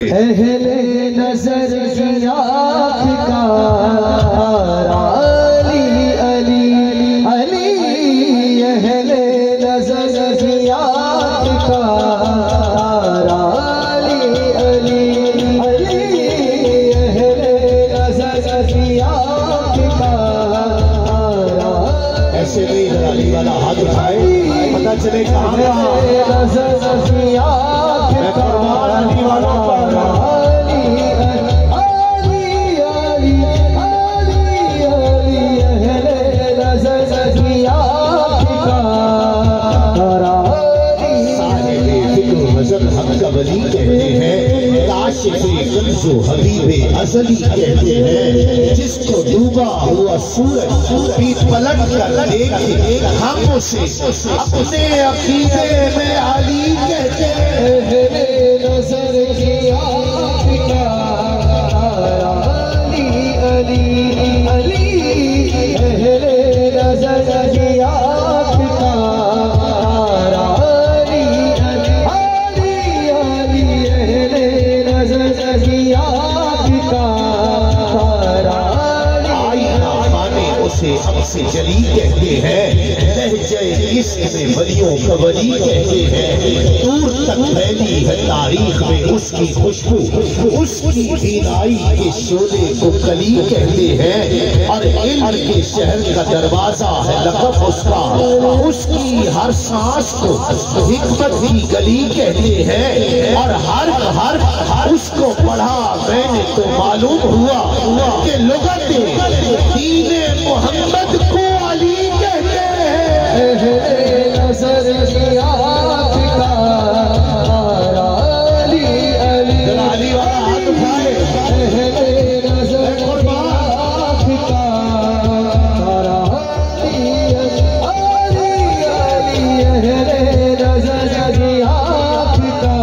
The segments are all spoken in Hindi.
अहले नजर की आँख का अली अली अली, अहले नजर की आँख का अली अली अली, अहले नजर की आँख का। ऐसे में इधर अली वाला हाथ उठाए, पता चले कहाँ नजर की आँख का अली वाला वली कहते हैं, काशिफे गंजो हबीबे असली कहते हैं। जिसको डूबा हुआ सूरज भी पलट कर देखे, हम उसे अपने अकीदे में अली कहते हैं। नजर की आँख का अली अली अली, अहले नजर की आँख का हमसे जली कहते हैं, लहजे इश्क में वलियों का वली कहते हैं। दूर तक फैली है तारीख में उसकी खुशबू, उसकी बीनाई के शोले को कली कहते हैं। और इल्म के शहर का दरवाजा है लक़ब उसका, उसकी हर सांस को हिकमत की गली कहते हैं। और हर उसको पढ़ा मैंने तो मालूम हुआ कि लुग़त दीने मोहम्मद को अली कहते हैं। नजर की आँख का अली अली, अली वाला हाथ उठाए। नजर की आँख का अली अली अली, नजर की आँख का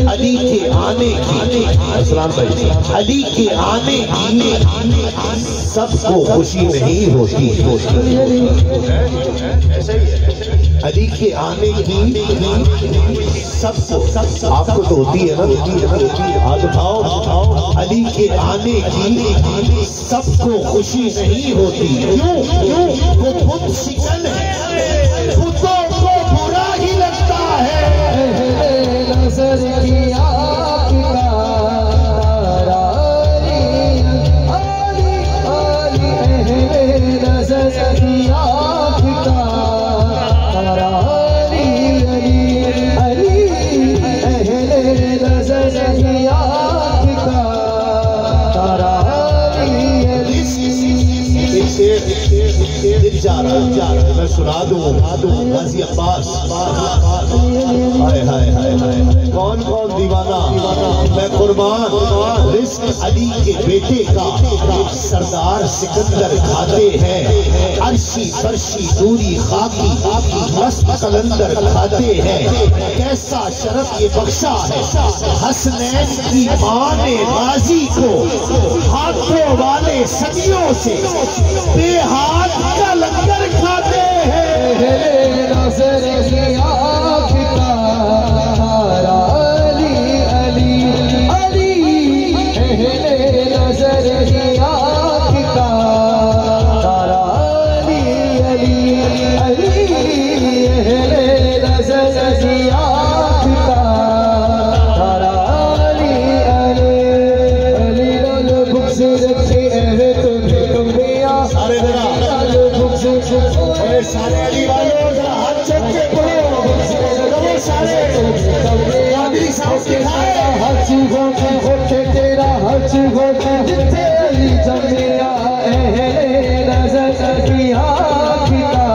अली के आने की अस्सलाम भाई, अली के आने की सबको खुशी नहीं होती। अली के आने की सबको आपको तो होती है ना, हाथ उठाओ। अली के आने की सबको खुशी नहीं होती। क्यों? वो खुद शिकन है, खुदों को बुरा ही लगता है। नजर की आँख का अली अली, अहले नजर की आँख का अली अली अली, अहले नजर की आँख का अली दिल जा रहा, मैं सुना दूँ गाजी अब्बास। हाय हाय हाय हाय, कौन कौन दीवाना, मैं कुर्बान। रिस्क अली के बेटे का सरदार सिकंदर खाते हैं। अर्शी फर्शी दूरी खाकी मस्त कलंदर खाते हैं। कैसा शरफ ये बख्शा है हसनैन की माँ ने गाजी को, हाथों वाले सदियों से बेहाथ का लंगर खाते हैं। नजर की आँख का अली अली अली, अहले नजर की आँख का अली अली अली, अहले नजर की आँख का अली अली अली। भुख से रखे तुम सारे सारे अली वालों जरा हाथ चेक के पढ़ो, सारे आदमी साहब दिखाए। हज होके तेरा हज होके जिथे अली जमिया, अहले नजर की आँख का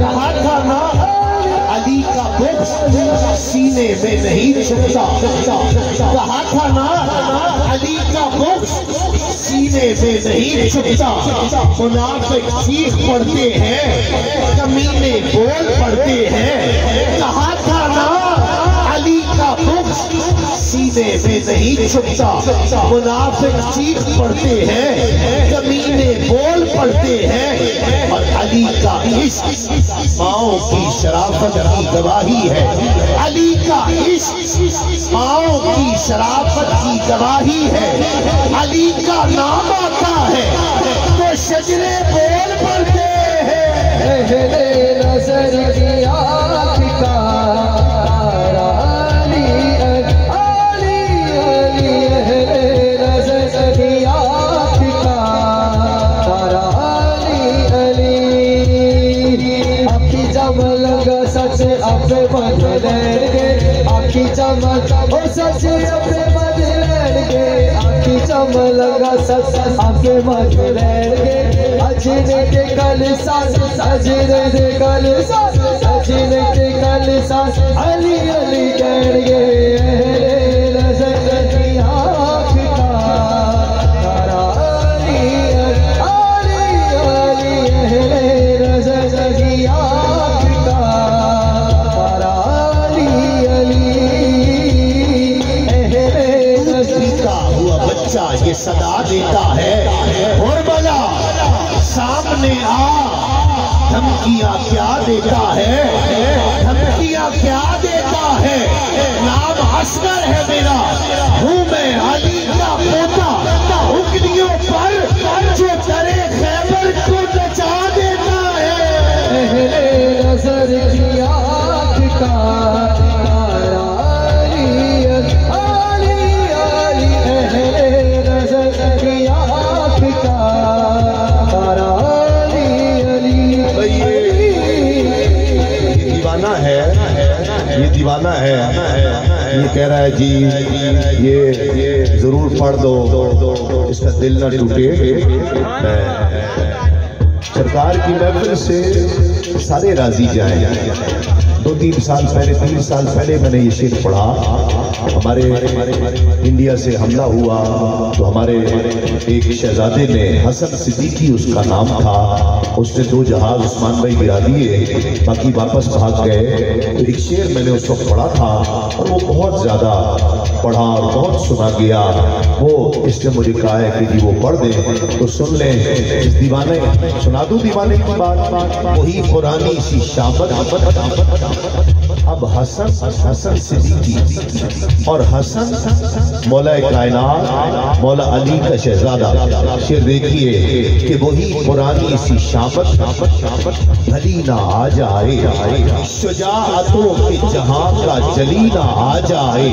कहा था ना, अली का बुग़्ज़ सीने में नहीं छुपता। कहा था ना, अली का बुग़्ज़ सीने में नहीं छुपता। मुनाफिक चीख पड़ते हैं, कमीने बोल पड़ते हैं। कहा था ना, अली का बुग़्ज़ सीने से नहीं छुपता। मुनाफिक चीख पड़ते हैं, कमीने बोल पड़ते हैं, और अली का इश्क माओ की शराफत की गवाही है। अली का इश्क माओ की शराफत की गवाही है। अली का नाम आता है तो शजरे बोल पड़ते हैं। नजर की आँख का तारा अली अली अली, नजर की आँख का तारा अली अली। आखी चमक सच अपने बदलेंगे, आखी चमक ओ सच अपने बदलेंगे, आखी चमक सच अपने बदलेंगे। अजने के कल सास, अजने के कल सास, अजने के कल सास अली अली कहेंगे। नजर की आँख का तारा अली अली अली, नजर की आँख का तारा अली अली। का हुआ बच्चा ये सदा देता है, और बला सामने आ, धमकियां क्या देता है, धमकियां क्या देता है। नाम असगर है मेरा, हूँ मैं अली का पोता, उंगलियों पर जो करे खैबर को नचा देता है। नजर की आँख का तारा अली अली अली, नजर की आँख का तारा अली अली। ये दीवाना है, ये दीवाना है, ये कह रहा है जी ये जरूर पढ़ दो, इसका दिल ना टूटे। सरकार की महफिल से सारे राजी जाएं। 2-3 साल पहले, 3 साल पहले मैंने ये शेर पढ़ा। हमारे इंडिया से हमला हुआ तो हमारे एक शहजादे ने, हसन सिद्दीकी उसका नाम था, उसने 2 जहाज उस्मान भाई गिरा दिए, बाकी वापस भाग गए। तो एक शेर मैंने उस वक्त पढ़ा था और वो बहुत ज्यादा पढ़ा और बहुत सुना गया। वो इसने मुझे कहा है कि जी वो पढ़ दे तो सुन ले। इस दीवाने सुना दूं दीवाने की बात, वही पुरानी सी शामत। अब हसन सिद्दीकी और हसन मौला कायनात मौला अली का शहजादा। शेर देखिए कि वही पुरानी सी शामत भली ना आ जाए, शुजाअतों के जहां का जली ना आ जाए।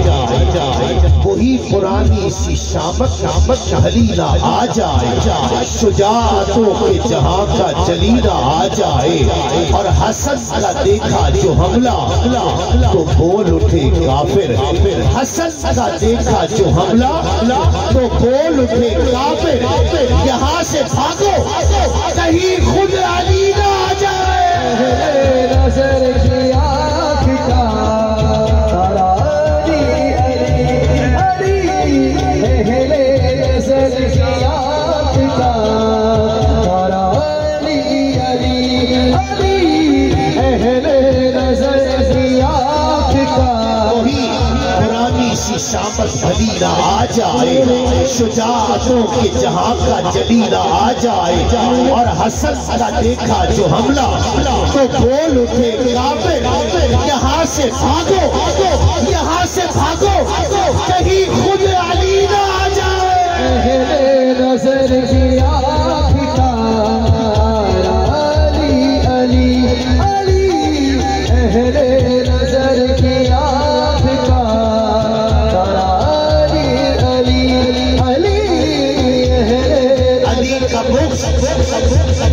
वही पुरानी सी शामत भली ना आ जाए, शुजाअतों के जहां का जली ना आ जाए। और हसन का देखा जो हमला तो बोल उठे काफिर, हसन का देखा जो हमला तो बोल उठे काफिर। यहाँ से भागो कहीं खुद अली ना आ जाए। नजर की आँख का तारा अली अली, नजर की आँख का तारा अली अली अली, नजर की आँख का। वही पुरानी सी शामत भली ना आ जाए, शुजाअतों के जहां का जली ना आ जाए। और हसन का देखा जो हमला तो बोल उठे काफिर। यहाँ से भागो, यहाँ से भागो कहीं खुद अली ना आ जाए। नजर की आँख का तारा अली अली अली, नजर की आँख का तारा अली अली अली। अली का बुक्स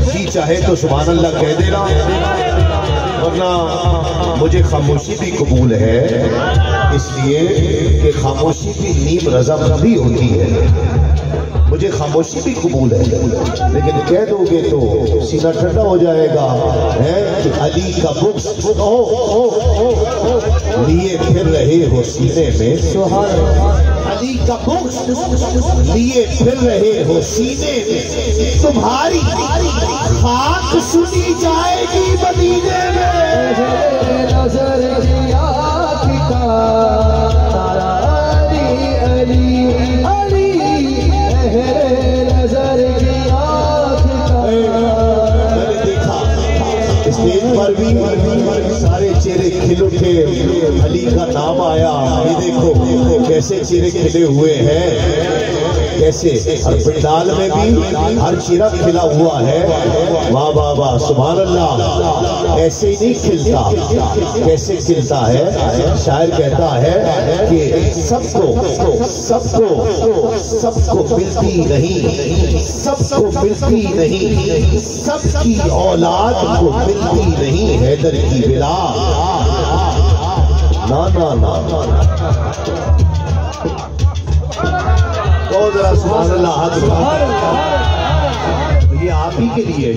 जी चाहे तो सुभान अल्लाह कह देना, वरना मुझे खामोशी भी कबूल है, इसलिए कि खामोशी की नीम रज़ामंदी होती है। मुझे खामोशी भी कबूल है, लेकिन कह दोगे तो सीना ठंडा हो जाएगा। है कि अली का बुक्स लिए फिर रहे हो सीने में, अली का बुक्स लिए फिर रहे हो सीने में। तुम्हारी खाक सुनी जाएगी मदीने में। नजर की आँख का तारा अली पर भी सारे चेहरे खिल उठे, अली का नाम आया। ये देखो कैसे चेहरे खिले हुए हैं, कैसे। और पंडाल में भी हर चेहरा खिला हुआ है। वाह वाह वाह, सुभान अल्लाह। ऐसे ही नहीं खिलता, कैसे खिलता है? शायर कहता है कि सबको सबको सबको मिलती नहीं, सबको मिलती नहीं, सबकी औलाद को मिलती नहीं हैदर की बिला। ना ना ना तो जरा सुभान अल्लाह। ये आप ही के लिए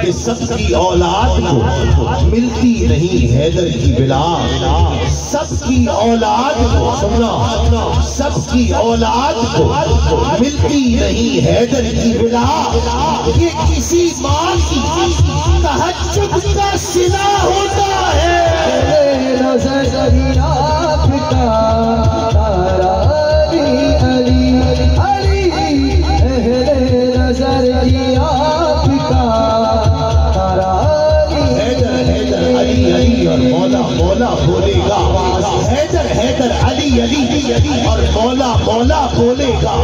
कि सबकी औलाद को मिलती नहीं हैदर की बिला। सबकी औलाद को सुनना, सबकी औलाद को मिलती नहीं हैदर की बिला। ये किसी माँ की तहज्जुद का सिला होता है। नजरिया पिता तारा अली अली अली, नजरिया पिता तारा हैदर हैदर अली अली और मौला मौला बोलेगा। हैदर हैदर अली अली और मौला मौला बोलेगा।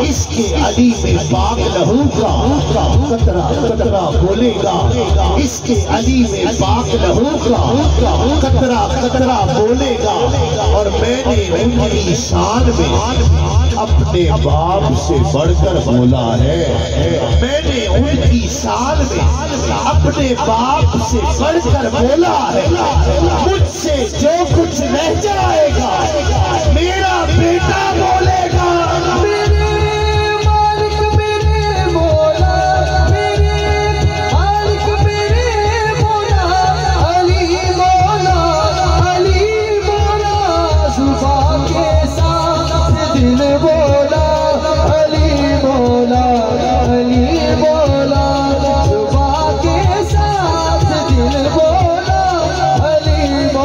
इसके अली में पाक लहू का कतरा कतरा बोलेगा। इसके अली में पाक लहू का कतरा कतरा बोलेगा। और मैंने उनकी शान में अपने बाप से बढ़कर बोला है। मैंने उनकी शान में अपने बाप से बढ़कर बोला है। मुझसे जो कुछ रह जाएगा मेरा बेटा बोलेगा। मेरे मालिक मेरे मौला, मेरे मालिक मेरे मौला, अली मौला, अली मौला। जुबान के साथ दिल बोला, अली मौला, अली मौला। जुबान के साथ दिल बोला, अली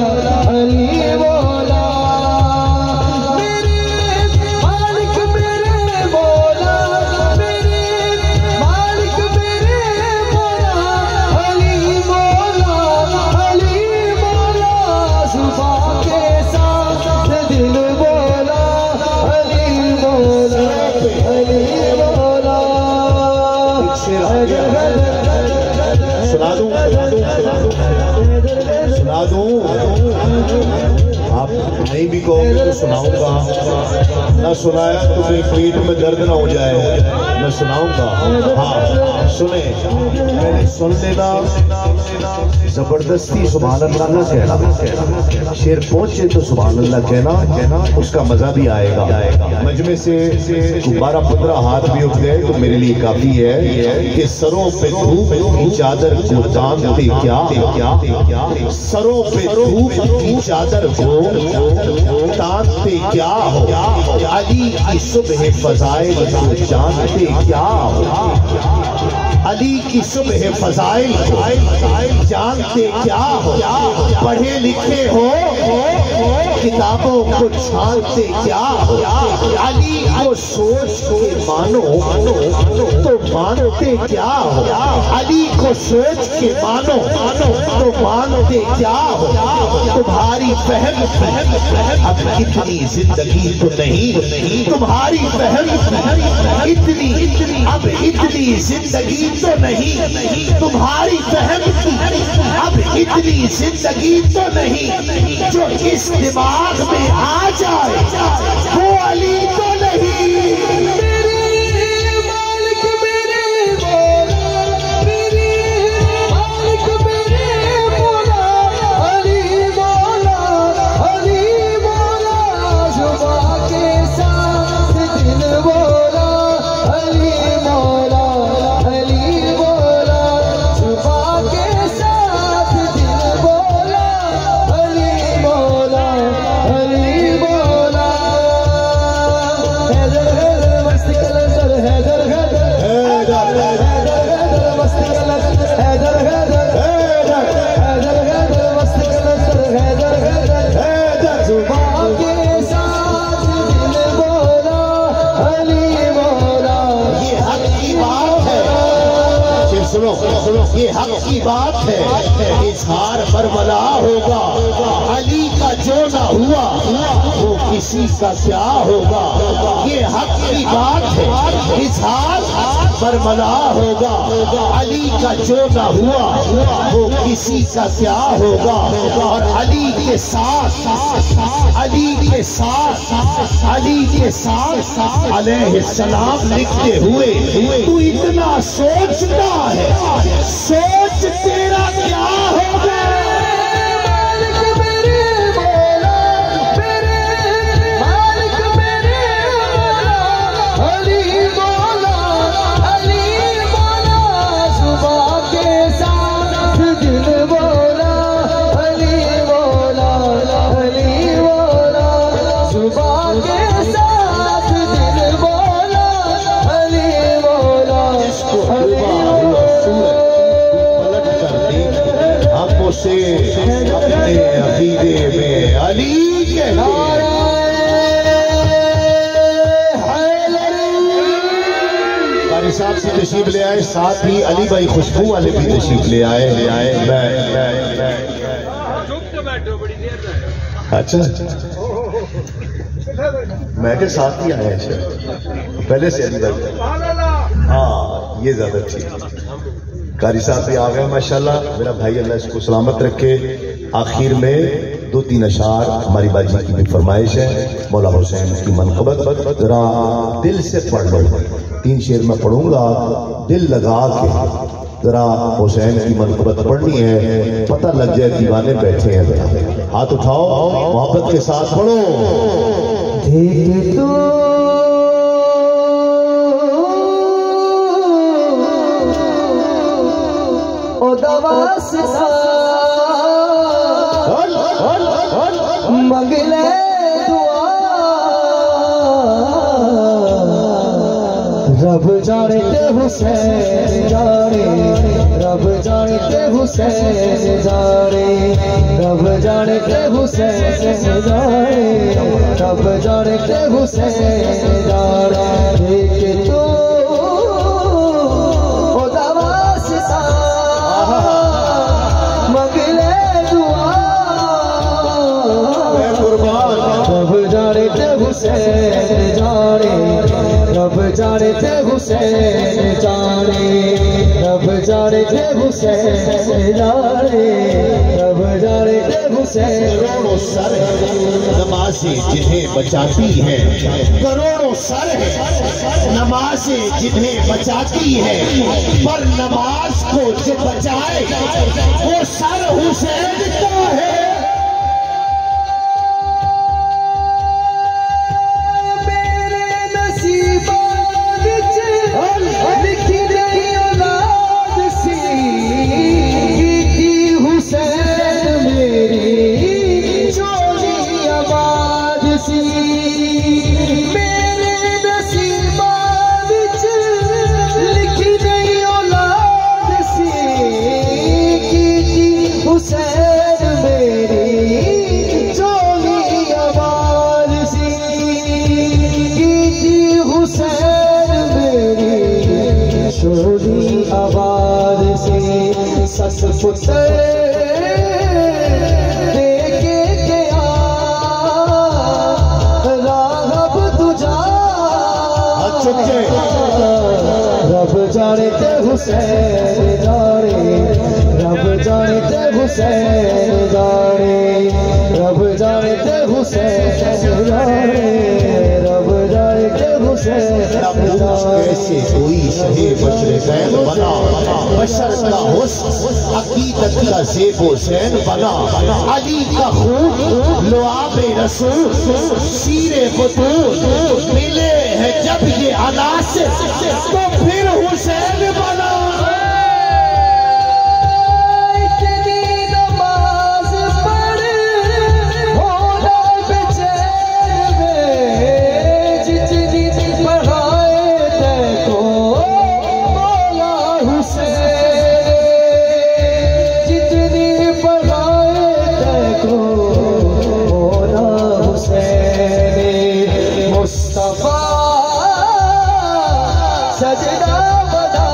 मौला, अली मौला। सुना दूं सुना दूं, आप नहीं भी कहोगे तो सुनाऊंगा। ना सुनाया तो मेरे पेट में दर्द ना हो जाए, मैं सुनाऊंगा। हाँ सुने, मैंने सुन लेना। जबरदस्ती सुभान अल्लाह ना कहना, शेर पहुंचे तो सुभान अल्लाह कहना, उसका मजा भी आएगा। मजमे से 12-15 हाथ भी उठ गए तो मेरे लिए काफी है। कि सरों पे धूप की चादर को तानते क्या, सरों पे धूप की चादर को तानते क्या हो। अली की सुबह फजाइल को जानते क्या हो। अली की सुबह फजाइल को जानते क्या हो। पढ़े लिखे हो किताबों को छानते क्या हो। अली को सोच के मानो तो मानते क्या हो। अली को सोच के मानो तो मानते क्या हो। तुम्हारी फहम अब इतनी जिंदगी तो नहीं, तुम्हारी फहम इतनी अब इतनी जिंदगी तो नहीं, तुम्हारी फहम अब इतनी जिंदगी तो नहीं। जो इस दिमाग में आ जाए वो अली तो नहीं। हक की बात है, इजहार बरमला होगा। अली का जो ना हुआ वो किसी का क्या होगा। ये हक की बात है, इजहार बरमला होगा। अली का जो ना हुआ वो किसी का क्या होगा। और अली के साथ अलैहिस्सलाम लिखते हुए तू इतना सोचता है, सोच तेरा क्या होगा। से अपने अकीदे में अली कारी साहब से तशरीफ ले आए, साथ ही अली भाई खुशबू वाले भी तशरीफ ले आए। अच्छा मैं के साथ ही आया है पहले से अली भाई। हाँ ये ज्यादा ठीक। कारी साहब भी आ गए माशाल्लाह। मेरा भाई अल्लाह इसको सलामत रखे। आखिर में 2-3 अशार हमारी बाजी की भी फरमाइश है। मौला हुसैन की मनक़बत जरा दिल से पढ़ लो। 3 शेर में पढ़ूंगा, दिल लगा के जरा हुसैन की मनक़बत पढ़नी है, पता लग जाए दीवाने बैठे हैं। जरा हाथ उठाओ, मोहब्बत के साथ पढ़ो। मंगले दुआ रब जानते हुसैन जाने, रब जानते हुसैन जाने, रब जानते हुसैन जाने, रब जानते हुसैन जाने। देख तो रब जानते हुसैन जाने, रब जानते हुसैन जाने, रब जानते हुसैन। करोड़ों सर है नमाज़ें जिन्हें बचाती हैं, करोड़ों सर है नमाज़ें जिन्हें बचाती है, पर नमाज को जो बचाए वो सर हुसैन का है। रब जानते हुसैन जाने, रब जानते हुसैन जाने, रब जानते हुसैन जाने, रब जानते हुसैन कैसे कोई शहे बशर ज़ैन बना, बशर का हुस्न अकीदत का ज़ेबो ज़ैन बना। अली का खून लुआबे रसूल सीरे बतूल मिले हैं जब ये अनासिर तो फिर हुसैन बना। सजदा बदा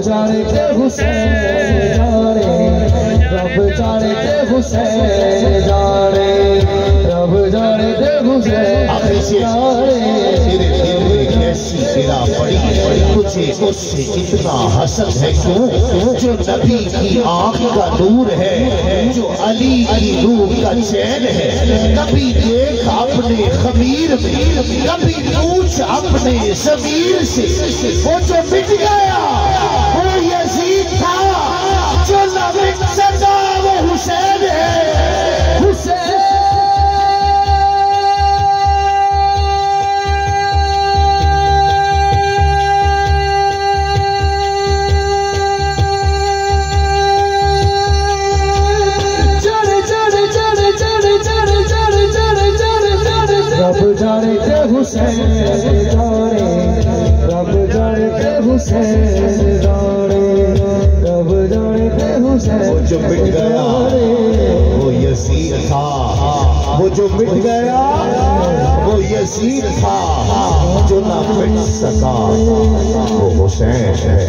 जाने के हुसैन जाने, रब जाने के हुसैन जाने, रब जाने के हुसैन जाने। तेरे दिल में कैसी गिरा पड़ी, तुझे उससे इतना हसद है क्यों? जो नबी की आंख का नूर है, जो अली की रूह का चैन है। कभी देख अपने खमीर में, कभी पूछ अपने ज़मीर से, वो जो मिट गया वो यजीद था, जो न मिट सका वो हुसैन है। हुसैन रब जाने के हुसैन जाने, रब जाने के हुसैन जाने, रब जाने के हुसैन। वो जो मिट गया वो यजीद था, वो जो मिट गया वो यजीद था, जो ना मिट सका वो हुसैन है।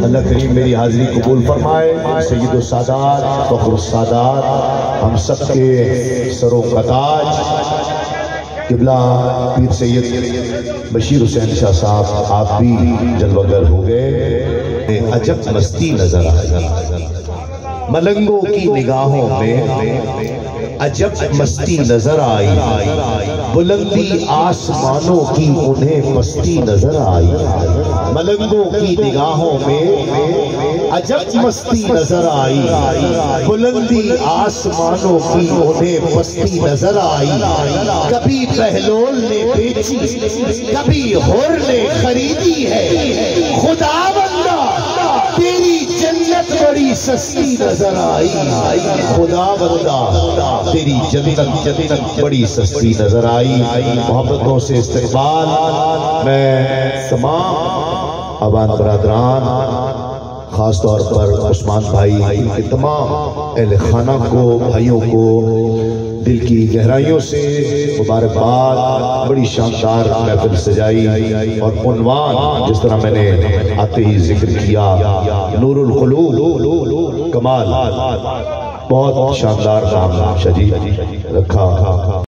अल्लाह करीम मेरी हाजिरी कबूल फरमाए। सैयदो सादात फखरुल सादात हम सब के सरों का ताज किबला पीर सैयद बशीर हुसैन शाह साहब, आप भी जलवागर हो गए। अजब मस्ती नजर आई मलंगों की निगाहों में, अजब मस्ती नजर आई, बुलंदी आसमानों की उन्हें मस्ती नजर आई। मलंगों की निगाहों में अजब मस्ती नजर आई, बुलंदी आसमानों की उन्हें मस्ती नजर आई। कभी बहलोल ने बेची, कभी हुर ने खरीदी है, खुदा बंदा तेरी जन्नत बड़ी सस्ती नजर आई। खुदा बंदा तेरी जन्नत बड़ी सस्ती नजर आई। मोहब्बतों से इस्तकबाल मैं तमाम अबान बरादरान, खास तौर पर उस्मान भाई के तमाम अहले खाना को, भाइयों को दिल की गहराइयों से मुबारकबाद। बड़ी शानदार महफिल सजाई और उन्वान जिस तरह मैंने आते ही जिक्र किया, नूरुल क़ुलूब कमाल, बहुत शानदार नाम शरीफ रखा।